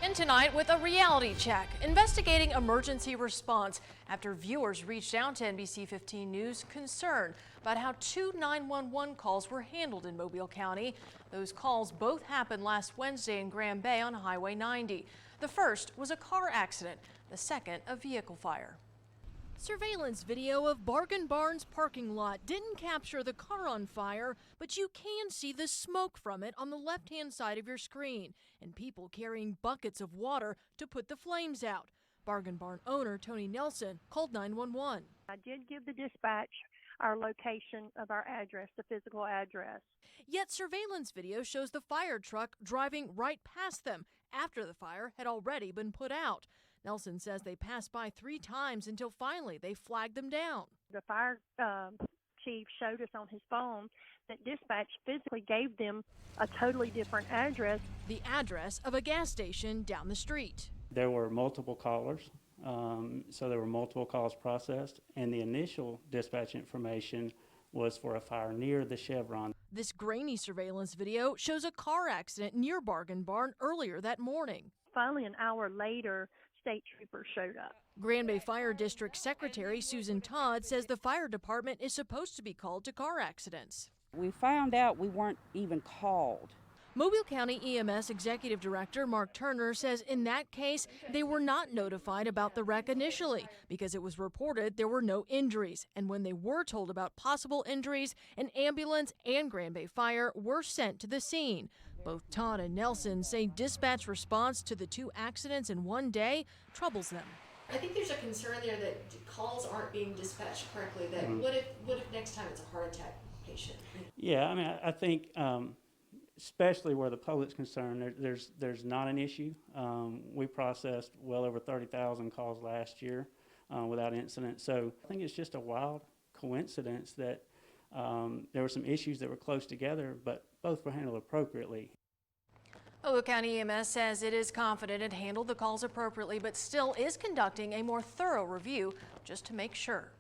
And tonight with a reality check, investigating emergency response after viewers reached out to NBC 15 News concerned about how two 911 calls were handled in Mobile County. Those calls both happened last Wednesday in Grand Bay on Highway 90. The first was a car accident, the second a vehicle fire. Surveillance video of Bargain Barn's parking lot didn't capture the car on fire, but you can see the smoke from it on the left-hand side of your screen, and people carrying buckets of water to put the flames out. Bargain Barn owner Tony Nelson called 911. I did give the dispatch our location of our address, the physical address. Yet surveillance video shows the fire truck driving right past them after the fire had already been put out. Nelson says they passed by 3 times until finally they flagged them down. The fire chief showed us on his phone that dispatch physically gave them a totally different address. The address of a gas station down the street. There were multiple callers, so there were multiple calls processed, and the initial dispatch information was for a fire near the Chevron. This grainy surveillance video shows a car accident near Bargain Barn earlier that morning. Finally, an hour later, state troopers showed up. Grand Bay Fire District Secretary Susan Todd says the fire department is supposed to be called to car accidents. We found out we weren't even called. Mobile County EMS Executive Director Mark Turner says in that case, they were not notified about the wreck initially because it was reported there were no injuries. And when they were told about possible injuries, an ambulance and Grand Bay Fire were sent to the scene. Both Todd and Nelson say dispatch response to the 2 accidents in one day troubles them. I think there's a concern there that calls aren't being dispatched correctly. That what if next time it's a heart attack patient? Yeah, I mean, I think especially where the public's concerned, there's not an issue. We processed well over 30,000 calls last year without incident. So I think it's just a wild coincidence that there were some issues that were close together, but both were handled appropriately. Mobile County EMS says it is confident it handled the calls appropriately, but still is conducting a more thorough review just to make sure.